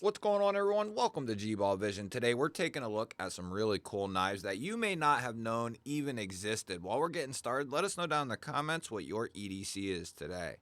What's going on, everyone? Welcome to G-Ball Vision. Today we're taking a look at some really cool knives that you may not have known even existed. While we're getting started, let us know down in the comments what your EDC is today.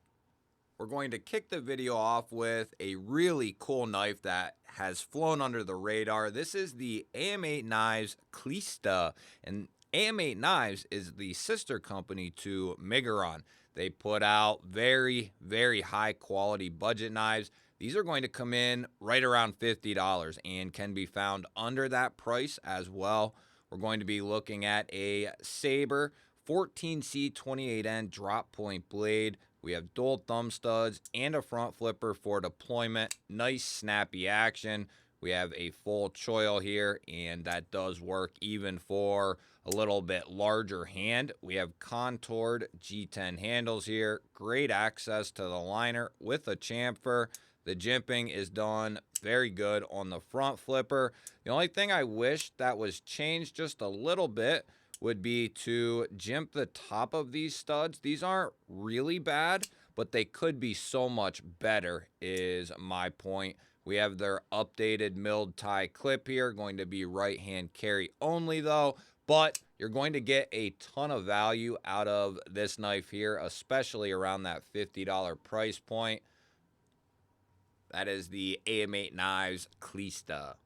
We're going to kick the video off with a really cool knife that has flown under the radar. This is the AM8 Knives Clista, and AM8 Knives is the sister company to Miguron. They put out very, very high quality budget knives. These are going to come in right around $50 and can be found under that price as well. We're going to be looking at a Sabre 14C28N drop point blade. We have dual thumb studs and a front flipper for deployment. Nice snappy action. We have a full choil here, and that does work even for a little bit larger hand. We have contoured G10 handles here. Great access to the liner with a chamfer. The jimping is done very good on the front flipper. The only thing I wish that was changed just a little bit would be to jimp the top of these studs. These aren't really bad, but they could be so much better is my point. We have their updated milled tie clip here, going to be right hand carry only though, but you're going to get a ton of value out of this knife here, especially around that $50 price point. That is the AM8 Knives Clista.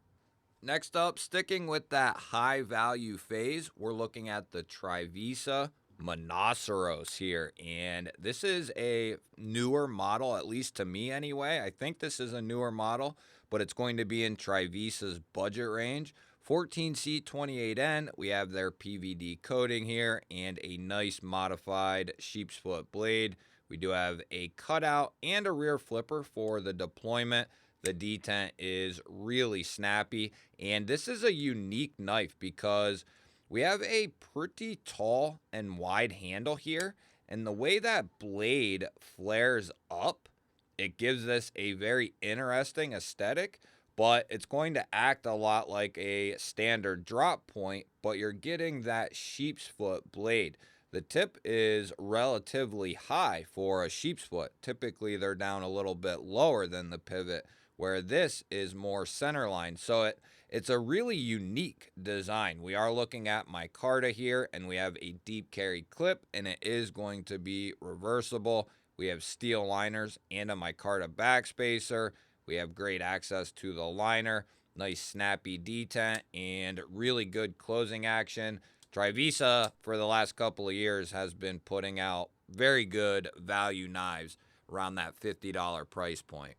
Next up, sticking with that high value phase, we're looking at the Trivisa Monoceros here. And this is a newer model, at least to me anyway. I think this is a newer model, but it's going to be in Trivisa's budget range. 14C28N, we have their PVD coating here and a nice modified sheep's foot blade. We do have a cutout and a rear flipper for the deployment. The detent is really snappy, and this is a unique knife because we have a pretty tall and wide handle here, and the way that blade flares up, it gives this a very interesting aesthetic, but it's going to act a lot like a standard drop point, but you're getting that sheep's foot blade. The tip is relatively high for a sheep's foot. Typically, they're down a little bit lower than the pivot, where this is more centerline. So it's a really unique design. We are looking at micarta here, and we have a deep carry clip, and it is going to be reversible. We have steel liners and a micarta backspacer. We have great access to the liner, nice snappy detent, and really good closing action. Trivisa, for the last couple of years, has been putting out very good value knives around that $50 price point.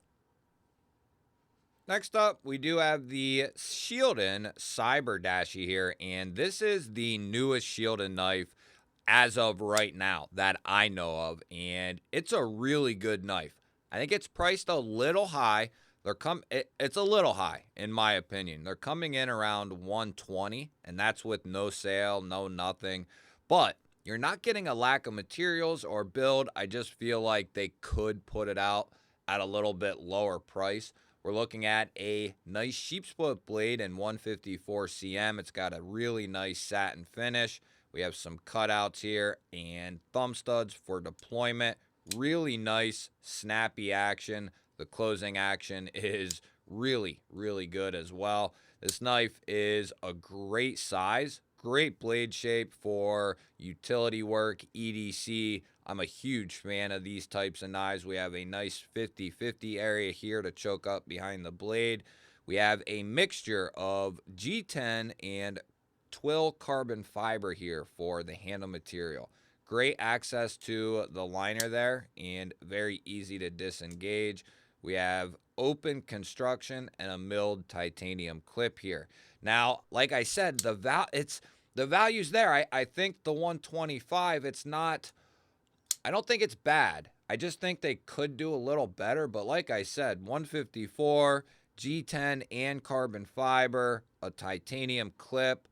Next up, we do have the Shieldon Cyberdashi here, and this is the newest Shieldon knife as of right now that I know of, and it's a really good knife. I think it's priced a little high. It's a little high in my opinion. They're coming in around 120, and that's with no sale, no nothing. But you're not getting a lack of materials or build. I just feel like they could put it out at a little bit lower price. We're looking at a nice sheep's foot blade in 154 cm. It's got a really nice satin finish. We have some cutouts here and thumb studs for deployment. Really nice, snappy action. The closing action is really, really good as well. This knife is a great size, great blade shape for utility work, EDC. I'm a huge fan of these types of knives. We have a nice 50-50 area here to choke up behind the blade. We have a mixture of G10 and twill carbon fiber here for the handle material. Great access to the liner there and very easy to disengage. We have open construction and a milled titanium clip here. Now, like I said, the value's there. I think the 125, it's not, I don't think it's bad. I just think they could do a little better. But like I said, 154, G10 and carbon fiber, a titanium clip.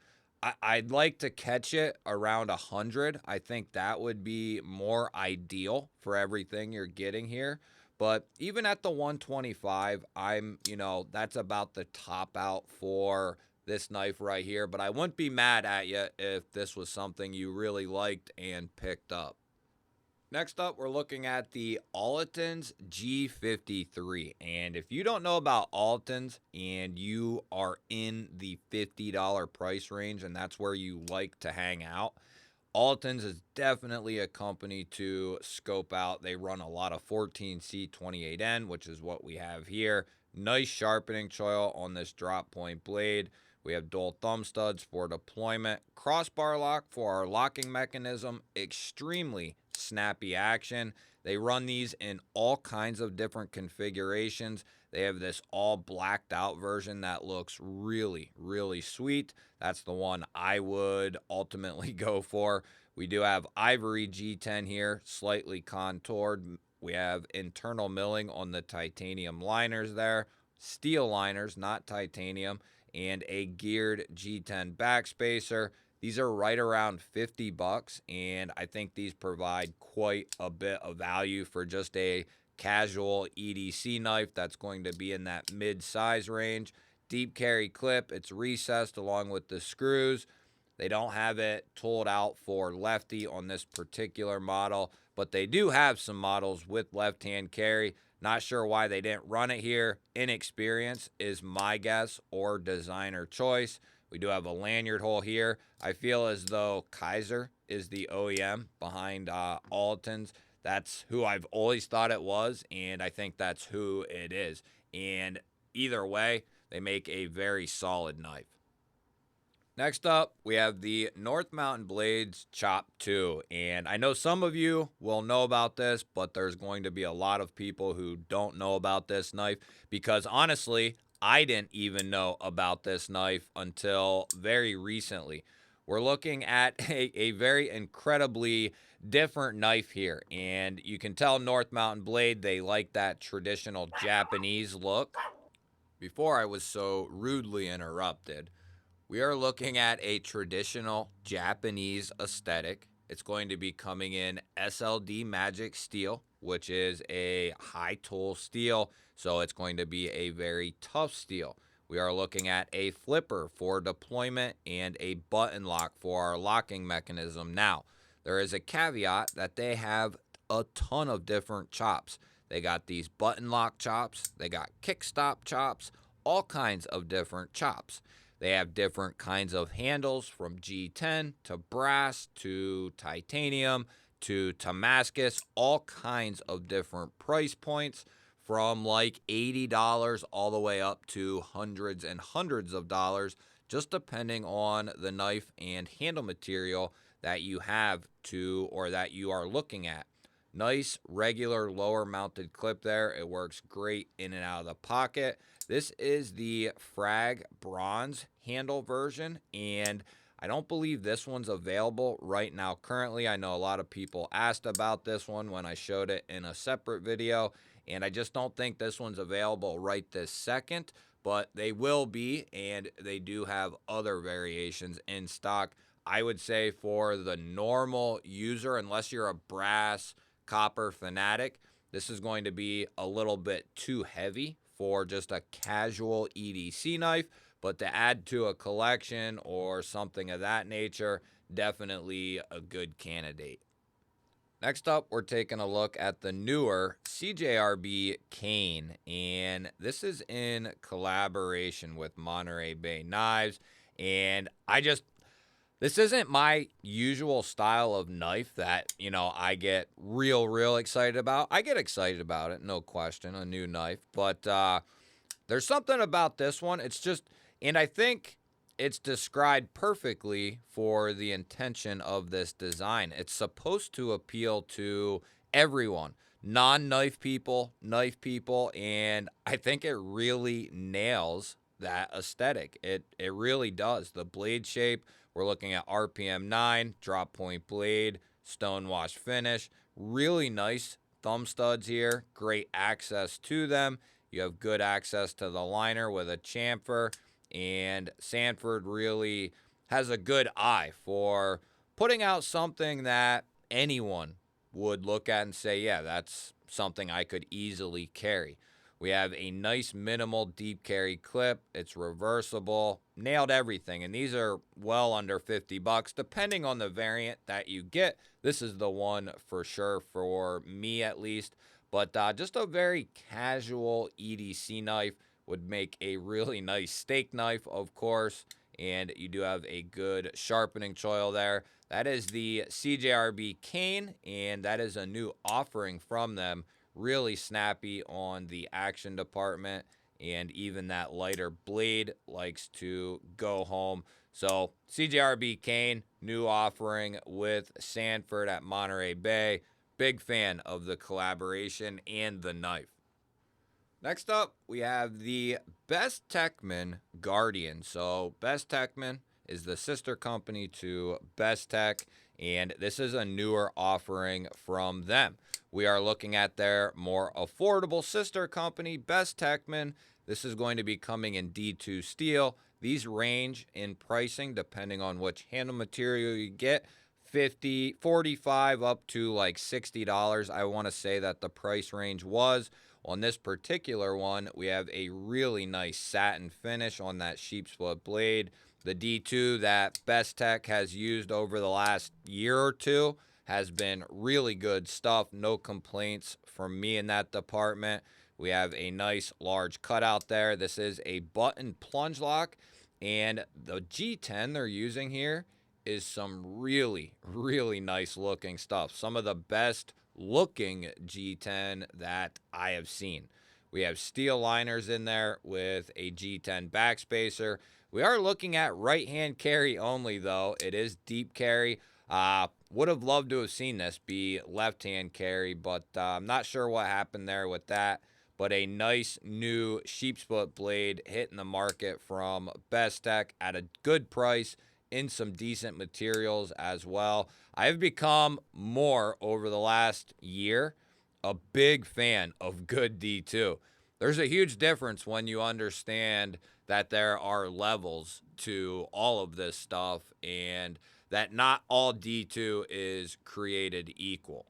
I'd like to catch it around 100. I think that would be more ideal for everything you're getting here. But even at the 125, that's about the top out for this knife right here. But I wouldn't be mad at you if this was something you really liked and picked up. Next up, we're looking at the Alton's G53. And if you don't know about Alton's and you are in the $50 price range and that's where you like to hang out, Alton's is definitely a company to scope out. They run a lot of 14C28N, which is what we have here. Nice sharpening choil on this drop point blade. We have dual thumb studs for deployment. Crossbar lock for our locking mechanism. Extremely snappy action. They run these in all kinds of different configurations. They have this all blacked out version that looks really, really sweet. That's the one I would ultimately go for. We do have ivory G10 here, slightly contoured. We have internal milling on the titanium liners there. Steel liners, not titanium. And a geared G10 backspacer. These are right around $50, and I think these provide quite a bit of value for just a casual EDC knife that's going to be in that mid-size range. Deep carry clip, it's recessed along with the screws. They don't have it tooled out for lefty on this particular model, but they do have some models with left-hand carry. Not sure why they didn't run it here. Inexperience is my guess, or designer choice. We do have a lanyard hole here. I feel as though Kaiser is the OEM behind Alton's. That's who I've always thought it was, and I think that's who it is. And either way, they make a very solid knife. Next up, we have the North Mountain Blades Chop 2. And I know some of you will know about this, but there's going to be a lot of people who don't know about this knife because honestly, I didn't even know about this knife until very recently. We're looking at a very incredibly different knife here. And you can tell North Mountain Blade, they like that traditional Japanese look. Before I was so rudely interrupted, we are looking at a traditional Japanese aesthetic. It's going to be coming in SLD Magic Steel, which is a high tool steel, so it's going to be a very tough steel. We are looking at a flipper for deployment and a button lock for our locking mechanism. Now, there is a caveat that they have a ton of different chops. They got these button lock chops, they got kick stop chops, all kinds of different chops. They have different kinds of handles from G10 to brass to titanium to Damascus, all kinds of different price points from like $80 all the way up to hundreds and hundreds of dollars, just depending on the knife and handle material that you have to or that you are looking at. Nice regular lower mounted clip there. It works great in and out of the pocket. This is the Frag Bronze handle version, and I don't believe this one's available right now currently. I know a lot of people asked about this one when I showed it in a separate video, and I just don't think this one's available right this second, but they will be, and they do have other variations in stock. I would say for the normal user, unless you're a brass copper fanatic, this is going to be a little bit too heavy for just a casual EDC knife, but to add to a collection or something of that nature, definitely a good candidate. Next up, we're taking a look at the newer CJRB Cane, and this is in collaboration with Monterey Bay Knives, and this isn't my usual style of knife that, I get real excited about. I get excited about it, no question, a new knife. But there's something about this one. And I think it's described perfectly for the intention of this design. It's supposed to appeal to everyone, non-knife people, knife people, and I think it really nails that aesthetic. It really does. The blade shape, we're looking at RPM 9, drop point blade, stonewash finish. Really nice thumb studs here. Great access to them. You have good access to the liner with a chamfer. And Sanford really has a good eye for putting out something that anyone would look at and say, yeah, that's something I could easily carry. We have a nice minimal deep carry clip. It's reversible. Nailed everything. And these are well under 50 bucks depending on the variant that you get. This is the one for sure for me at least. But just a very casual EDC knife. Would make a really nice steak knife, of course. And you do have a good sharpening choil there. That is the CJRB cane, and that is a new offering from them. Really snappy on the action department, and even that lighter blade likes to go home. So CJRB cane, new offering with Sanford at Monterey Bay. Big fan of the collaboration and the knife. Next up, we have the Best Techman Guardian. So Best Techman is the sister company to Best Tech, and this is a newer offering from them. We are looking at their more affordable sister company, Best Techman. This is going to be coming in D2 steel. These range in pricing depending on which handle material you get. 50, 45 up to like $60. I want to say that the price range was. On this particular one, we have a really nice satin finish on that sheepsfoot blade. The D2 that Best Tech has used over the last year or two has been really good stuff. No complaints from me in that department. We have a nice large cutout there. This is a button plunge lock, and the G10 they're using here is some really, really nice looking stuff. Some of the best looking G10 that I have seen. We have steel liners in there with a G10 backspacer. We are looking at right hand carry only, though. It is deep carry. Would have loved to have seen this be left hand carry, but I'm not sure what happened there with that. But a nice new sheepsfoot blade hitting the market from Best Tech at a good price in some decent materials as well. I've become more over the last year a big fan of good D2. There's a huge difference when you understand that there are levels to all of this stuff and that not all D2 is created equal.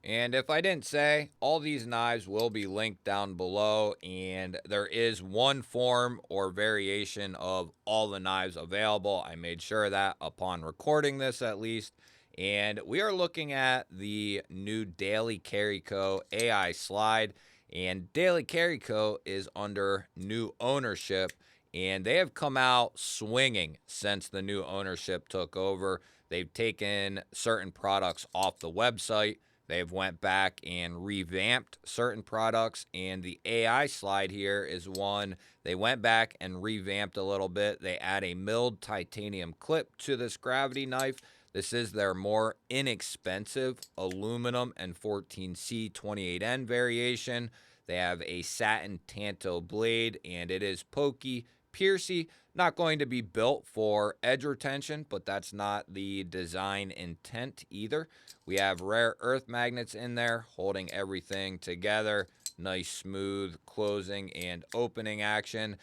And if I didn't say, all these knives will be linked down below, and there is one form or variation of all the knives available. I made sure of that upon recording this at least. And we are looking at the new Daily Carry Co. AI slide. And Daily Carry Co. is under new ownership, and they have come out swinging since the new ownership took over. They've taken certain products off the website. They've went back and revamped certain products, and the AI slide here is one they went back and revamped a little bit. They add a milled titanium clip to this gravity knife. This is their more inexpensive aluminum and 14C28N variation. They have a satin tanto blade, and it is pokey, piercy. Not going to be built for edge retention, but that's not the design intent either. We have rare earth magnets in there holding everything together. Nice smooth closing and opening action.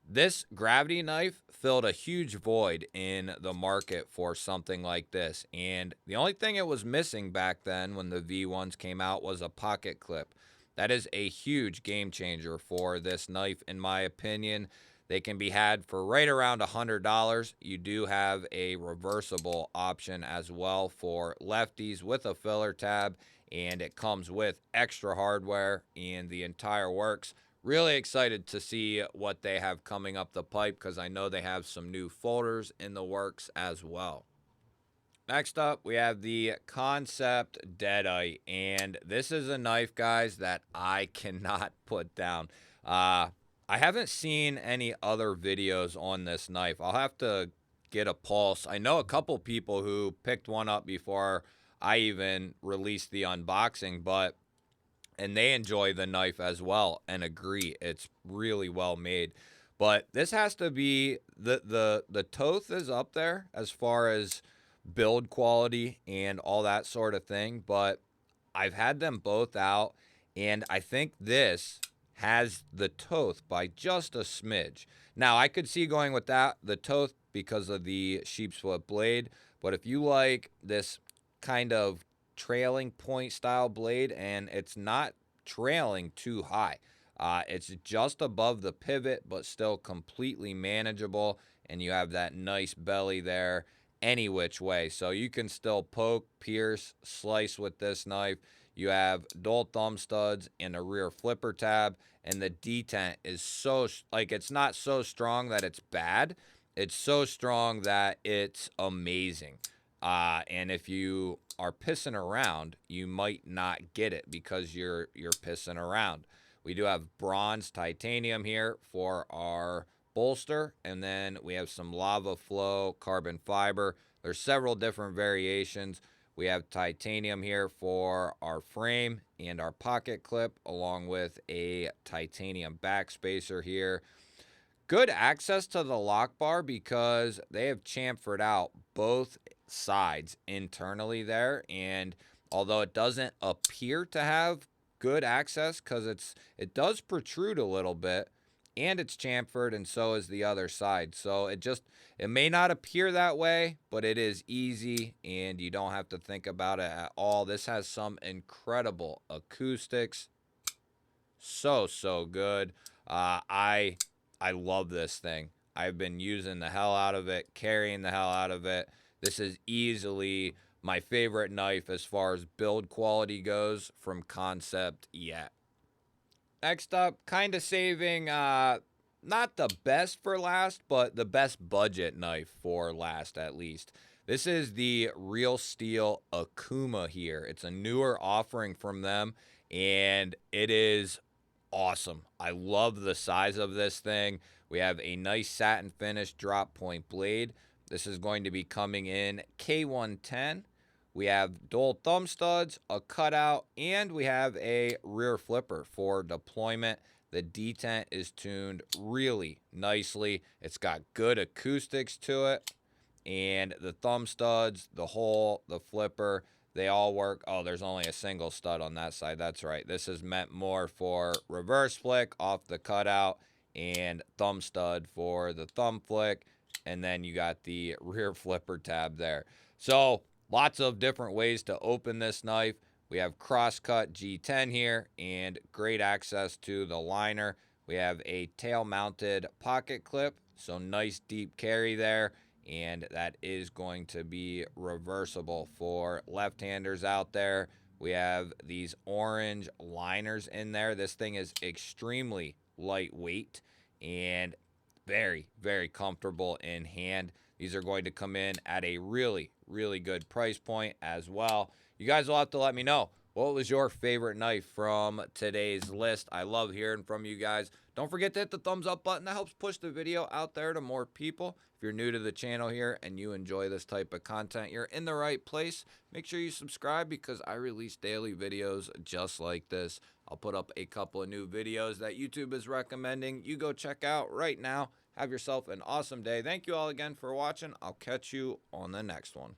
This gravity knife filled a huge void in the market for something like this. And the only thing it was missing back then when the V1s came out was a pocket clip. That is a huge game changer for this knife, in my opinion. They can be had for right around $100. You do have a reversible option as well for lefties with a filler tab, and it comes with extra hardware and the entire works. Really excited to see what they have coming up the pipe because I know they have some new folders in the works as well. Next up, we have the Concept Deadite, and this is a knife, guys, that I cannot put down. I haven't seen any other videos on this knife. I'll have to get a pulse. I know a couple people who picked one up before I even released the unboxing, and they enjoy the knife as well and agree it's really well made. But this has to be the Toth is up there as far as build quality and all that sort of thing, but I've had them both out, and I think this has the Toth by just a smidge. Now, I could see going with the Toth because of the sheepsfoot blade, but if you like this kind of trailing point style blade and it's not trailing too high. It's just above the pivot, but still completely manageable. And you have that nice belly there any which way. So you can still poke, pierce, slice with this knife. You have dual thumb studs and a rear flipper tab. And the detent is so, like, it's not so strong that it's bad. It's so strong that it's amazing. And if you are pissing around, you might not get it because you're pissing around. We do have bronze titanium here for our bolster, and then we have some lava flow carbon fiber. There's several different variations. We have titanium here for our frame and our pocket clip, along with a titanium backspacer here. Good access to the lock bar because they have chamfered out both sides internally there, and although it doesn't appear to have good access because it does protrude a little bit, and it's chamfered, and so is the other side. So it may not appear that way, but it is easy and you don't have to think about it at all. This has some incredible acoustics. So good. I love this thing. I've been using the hell out of it, carrying the hell out of it. This is easily my favorite knife as far as build quality goes from concept yet. Next up, kind of saving not the best for last, but the best budget knife for last at least. This is the Real Steel Akuma here. It's a newer offering from them, and it is awesome. I love the size of this thing. We have a nice satin finish drop point blade. This is going to be coming in K110. We have dual thumb studs, a cutout, and we have a rear flipper for deployment. The detent is tuned really nicely. It's got good acoustics to it. And the thumb studs, the hole, the flipper, they all work. Oh, there's only a single stud on that side. That's right. This is meant more for reverse flick off the cutout and thumb stud for the thumb flick. And then you got the rear flipper tab there. So lots of different ways to open this knife. We have crosscut G10 here and great access to the liner. We have a tail mounted pocket clip. So nice deep carry there. And that is going to be reversible for left-handers out there. We have these orange liners in there. This thing is extremely lightweight and very, very comfortable in hand. These are going to come in at a really, really good price point as well. You guys will have to let me know, what was your favorite knife from today's list? I love hearing from you guys. Don't forget to hit the thumbs up button. That helps push the video out there to more people. If you're new to the channel here and you enjoy this type of content, you're in the right place. Make sure you subscribe because I release daily videos just like this. I'll put up a couple of new videos that YouTube is recommending. You go check out right now. Have yourself an awesome day. Thank you all again for watching. I'll catch you on the next one.